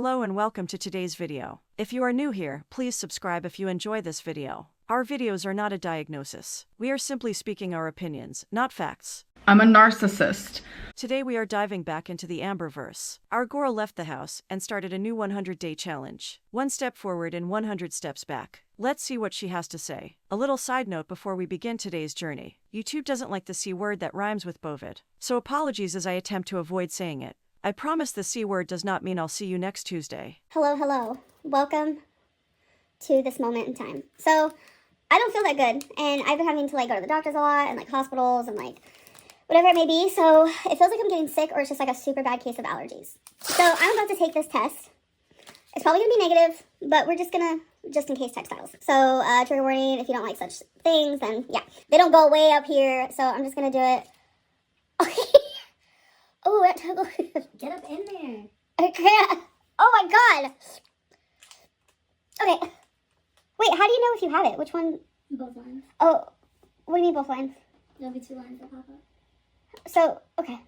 Hello and welcome to today's video. If you are new here, please subscribe if you enjoy this video. Our videos are not a diagnosis. We are simply speaking our opinions, not facts. I'm a narcissist. Today we are diving back into the Amberverse. Our girl left the house and started a new 100-day challenge. 1 step forward and 100 steps back. Let's see what she has to say. A little side note before we begin today's journey. YouTube doesn't like the C word that rhymes with bovid, so apologies as I attempt to avoid saying it. I promise the C word does not mean I'll see you next Tuesday. Hello. Welcome to this moment in time. So, I don't feel that good, and I've been having to go to the doctors a lot, and hospitals, and whatever it may be, so it feels like I'm getting sick, or it's just a super bad case of allergies. So, I'm about to take this test. It's probably going to be negative, but we're just in case textiles. So, trigger warning, if you don't like such things, then yeah. They don't go way up here, so I'm just going to do it. Okay. Oh, that took Get up in there. I can't. Oh my god. Okay. Wait, how do you know if you have it? Which one? Both lines. Oh, what do you mean both lines? There'll be 2 lines that pop up. So, okay.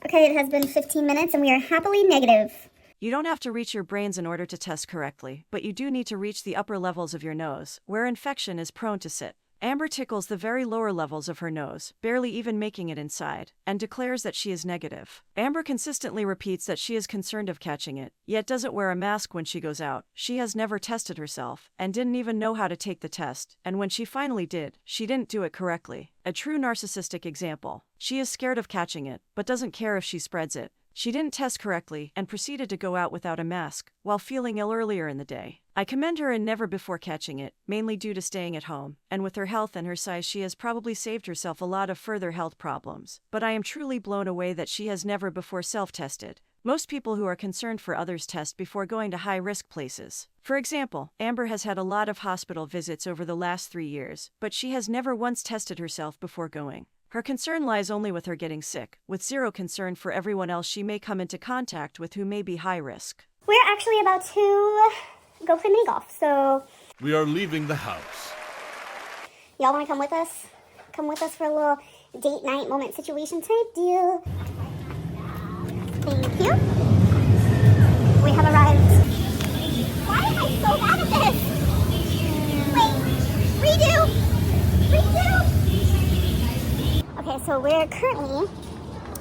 Okay, it has been 15 minutes and we are happily negative. You don't have to reach your brains in order to test correctly, but you do need to reach the upper levels of your nose, where infection is prone to sit. Amber tickles the very lower levels of her nose, barely even making it inside, and declares that she is negative. Amber consistently repeats that she is concerned of catching it, yet doesn't wear a mask when she goes out. She has never tested herself, and didn't even know how to take the test, and when she finally did, she didn't do it correctly. A true narcissistic example. She is scared of catching it, but doesn't care if she spreads it. She didn't test correctly and proceeded to go out without a mask, while feeling ill earlier in the day. I commend her in never before catching it, mainly due to staying at home, and with her health and her size she has probably saved herself a lot of further health problems. But I am truly blown away that she has never before self-tested. Most people who are concerned for others test before going to high-risk places. For example, Amber has had a lot of hospital visits over the last 3 years, but she has never once tested herself before going. Her concern lies only with her getting sick, with zero concern for everyone else she may come into contact with who may be high risk. We're actually about to go play mini golf, so... We are leaving the house. Y'all want to come with us? Come with us for a little date night moment situation type deal. Thank you. We have arrived. Why am I so bad at this? Wait, redo! Okay, so we're currently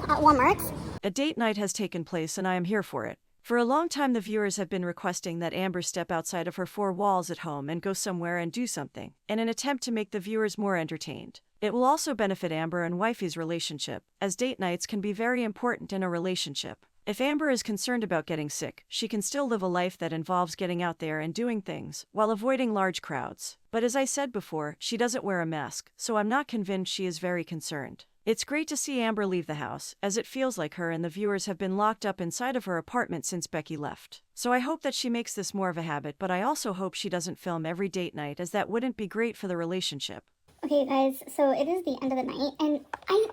at Walmart. A date night has taken place and I am here for it. For a long time the viewers have been requesting that Amber step outside of her 4 walls at home and go somewhere and do something, in an attempt to make the viewers more entertained. It will also benefit Amber and wifey's relationship, as date nights can be very important in a relationship. If Amber is concerned about getting sick, she can still live a life that involves getting out there and doing things, while avoiding large crowds. But as I said before, she doesn't wear a mask, so I'm not convinced she is very concerned. It's great to see Amber leave the house, as it feels like her and the viewers have been locked up inside of her apartment since Becky left. So I hope that she makes this more of a habit, but I also hope she doesn't film every date night, as that wouldn't be great for the relationship. Okay guys, so it is the end of the night, and I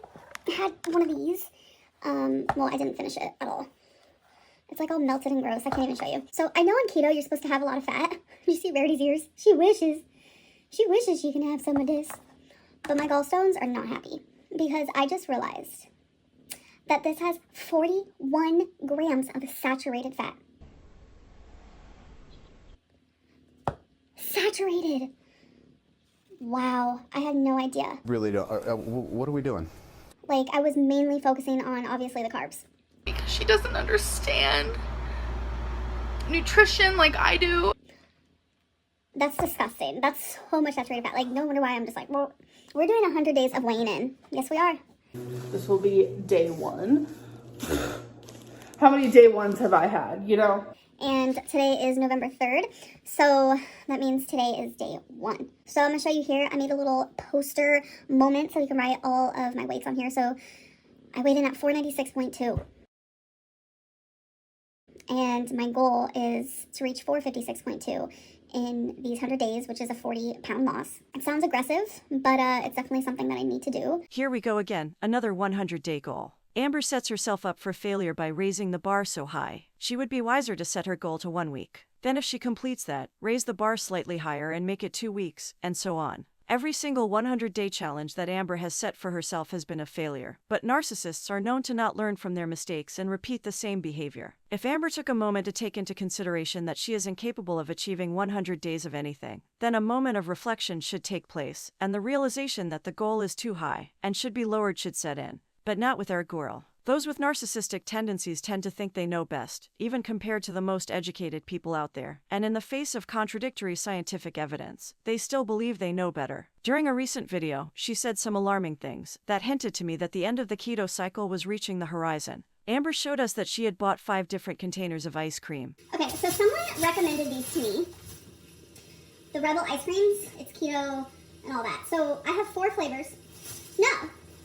had one of these. Well, I didn't finish it at all. It's all melted and gross. I can't even show you. So I know on keto you're supposed to have a lot of fat. You see Rarity's ears? She wishes she can have some of this. But my gallstones are not happy because I just realized that this has 41 grams of saturated fat. Saturated. Wow, I had no idea. Really don't. What are we doing? I was mainly focusing on, obviously, the carbs. Because she doesn't understand nutrition like I do. That's disgusting. That's so much saturated fat. No wonder why I'm just well, we're doing 100 days of weighing in. Yes, we are. This will be day 1. How many day 1s have I had, And today is November 3rd, so that means today is day 1. So I'm going to show you here. I made a little poster moment so you can write all of my weights on here. So I weighed in at 496.2. And my goal is to reach 456.2 in these 100 days, which is a 40-pound loss. It sounds aggressive, but it's definitely something that I need to do. Here we go again, another 100-day goal. Amber sets herself up for failure by raising the bar so high. She would be wiser to set her goal to 1 week. Then if she completes that, raise the bar slightly higher and make it 2 weeks, and so on. Every single 100-day challenge that Amber has set for herself has been a failure, but narcissists are known to not learn from their mistakes and repeat the same behavior. If Amber took a moment to take into consideration that she is incapable of achieving 100 days of anything, then a moment of reflection should take place, and the realization that the goal is too high and should be lowered should set in. But not with our girl. Those with narcissistic tendencies tend to think they know best, even compared to the most educated people out there, and in the face of contradictory scientific evidence, they still believe they know better. During a recent video, she said some alarming things that hinted to me that the end of the keto cycle was reaching the horizon. Amber showed us that she had bought 5 different containers of ice cream. Okay, so someone recommended these to me. The Rebel ice creams, it's keto and all that. So I have 4 flavors. No,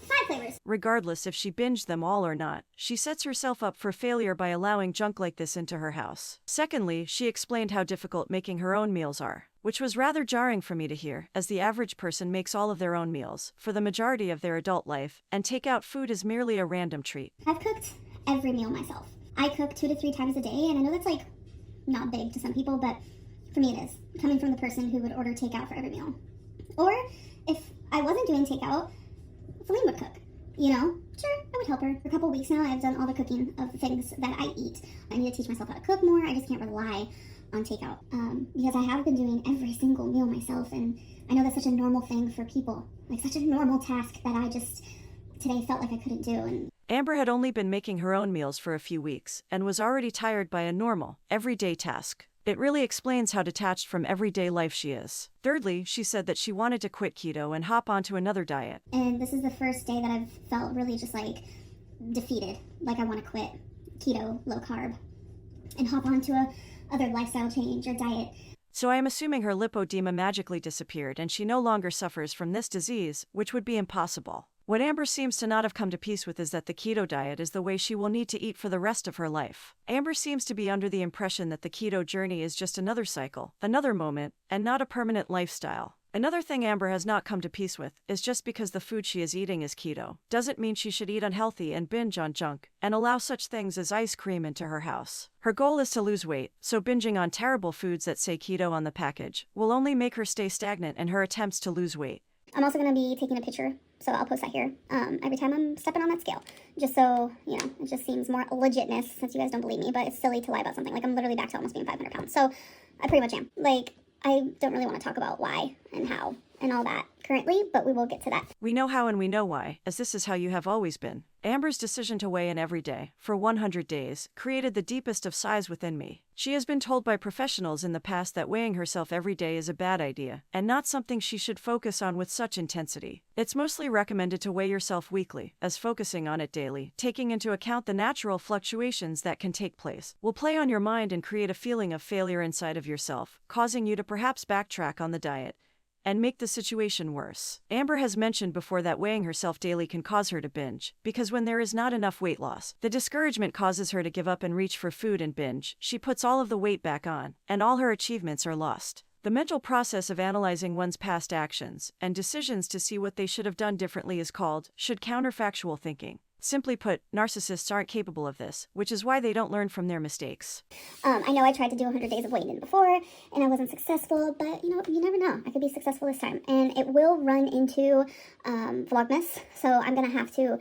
5 flavors. Regardless if she binged them all or not, she sets herself up for failure by allowing junk like this into her house. Secondly, she explained how difficult making her own meals are, which was rather jarring for me to hear, as the average person makes all of their own meals for the majority of their adult life, and takeout food is merely a random treat. I've cooked every meal myself. I cook 2 to 3 times a day, and I know that's like not big to some people, but for me it is, coming from the person who would order takeout for every meal. Or if I wasn't doing takeout, Celine would cook, you know? Sure, I would help her. For a couple weeks now, I've done all the cooking of the things that I eat. I need to teach myself how to cook more. I just can't rely on takeout because I have been doing every single meal myself, and I know that's such a normal thing for people, like such a normal task that I just today felt like I couldn't do. And Amber had only been making her own meals for a few weeks and was already tired by a normal, everyday task. It really explains how detached from everyday life she is. Thirdly, she said that she wanted to quit keto and hop onto another diet. And this is the first day that I've felt really just like defeated, like I want to quit keto, low carb, and hop onto a other lifestyle change or diet. So I am assuming her lipodema magically disappeared and she no longer suffers from this disease, which would be impossible. What Amber seems to not have come to peace with is that the keto diet is the way she will need to eat for the rest of her life. Amber seems to be under the impression that the keto journey is just another cycle, another moment, and not a permanent lifestyle. Another thing Amber has not come to peace with is just because the food she is eating is keto doesn't mean she should eat unhealthy and binge on junk and allow such things as ice cream into her house. Her goal is to lose weight, so binging on terrible foods that say keto on the package will only make her stay stagnant in her attempts to lose weight. I'm also going to be taking a picture, so I'll post that here every time I'm stepping on that scale, just so, you know, it just seems more legitness, since you guys don't believe me, but it's silly to lie about something. Like, I'm literally back to almost being 500 pounds, so I pretty much am. Like, I don't really want to talk about why and how and all that currently, but we will get to that. We know how and we know why, as this is how you have always been. Amber's decision to weigh in every day, for 100 days, created the deepest of sighs within me. She has been told by professionals in the past that weighing herself every day is a bad idea, and not something she should focus on with such intensity. It's mostly recommended to weigh yourself weekly, as focusing on it daily, taking into account the natural fluctuations that can take place, will play on your mind and create a feeling of failure inside of yourself, causing you to perhaps backtrack on the diet and make the situation worse. Amber has mentioned before that weighing herself daily can cause her to binge, because when there is not enough weight loss, the discouragement causes her to give up and reach for food and binge. She puts all of the weight back on, and all her achievements are lost. The mental process of analyzing one's past actions and decisions to see what they should have done differently is called counterfactual thinking. Simply put, narcissists aren't capable of this, which is why they don't learn from their mistakes. I know I tried to do 100 days of weighing in before, and I wasn't successful, but you know, you never know. I could be successful this time. And it will run into Vlogmas, so I'm going to have to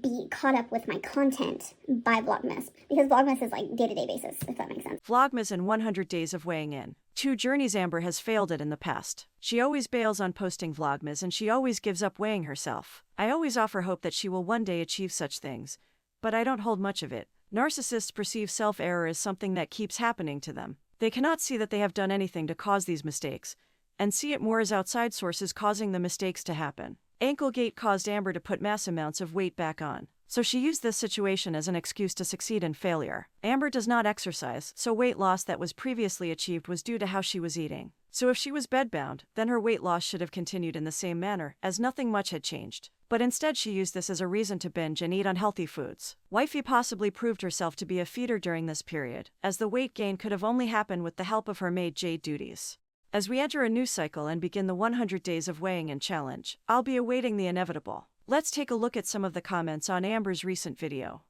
be caught up with my content by Vlogmas, because Vlogmas is like day-to-day basis, if that makes sense. Vlogmas and 100 days of weighing in. 2 journeys Amber has failed at in the past. She always bails on posting Vlogmas and she always gives up weighing herself. I always offer hope that she will one day achieve such things, but I don't hold much of it. Narcissists perceive self-error as something that keeps happening to them. They cannot see that they have done anything to cause these mistakes, and see it more as outside sources causing the mistakes to happen. Anklegate caused Amber to put mass amounts of weight back on, so she used this situation as an excuse to succeed in failure. Amber does not exercise, so weight loss that was previously achieved was due to how she was eating. So if she was bedbound, then her weight loss should have continued in the same manner, as nothing much had changed. But instead she used this as a reason to binge and eat unhealthy foods. Wifey possibly proved herself to be a feeder during this period, as the weight gain could have only happened with the help of her maid Jade duties. As we enter a new cycle and begin the 100 days of weighing in challenge, I'll be awaiting the inevitable. Let's take a look at some of the comments on Amber's recent video.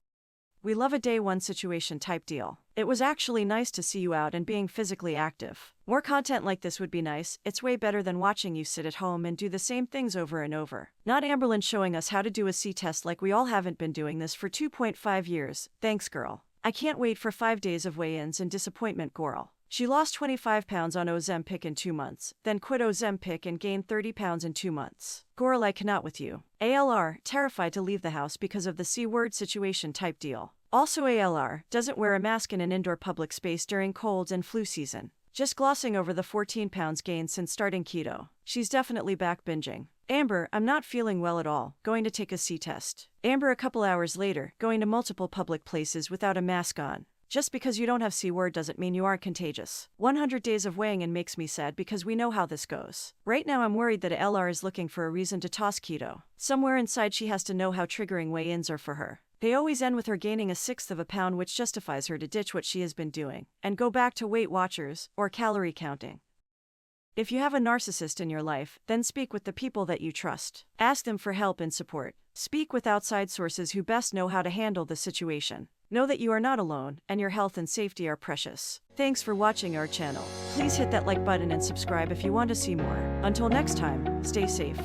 We love a day one situation type deal. It was actually nice to see you out and being physically active. More content like this would be nice. It's way better than watching you sit at home and do the same things over and over. Not Amberlynn showing us how to do a C test like we all haven't been doing this for 2.5 years. Thanks, girl. I can't wait for 5 days of weigh-ins and disappointment, girl. She lost 25 pounds on Ozempic in 2 months, then quit Ozempic and gained 30 pounds in 2 months. Girl, I cannot with you. ALR, terrified to leave the house because of the C-word situation type deal. Also ALR, doesn't wear a mask in an indoor public space during colds and flu season. Just glossing over the 14 pounds gained since starting keto. She's definitely back binging. Amber, I'm not feeling well at all, going to take a C test. Amber, a couple hours later, going to multiple public places without a mask on. Just because you don't have C-word doesn't mean you aren't contagious. 100 days of weighing in makes me sad because we know how this goes. Right now I'm worried that LR is looking for a reason to toss keto. Somewhere inside she has to know how triggering weigh-ins are for her. They always end with her gaining 1/6 of a pound, which justifies her to ditch what she has been doing and go back to Weight Watchers or calorie counting. If you have a narcissist in your life, then speak with the people that you trust. Ask them for help and support. Speak with outside sources who best know how to handle the situation. Know that you are not alone, and your health and safety are precious. Thanks for watching our channel. Please hit that like button and subscribe if you want to see more. Until next time, stay safe.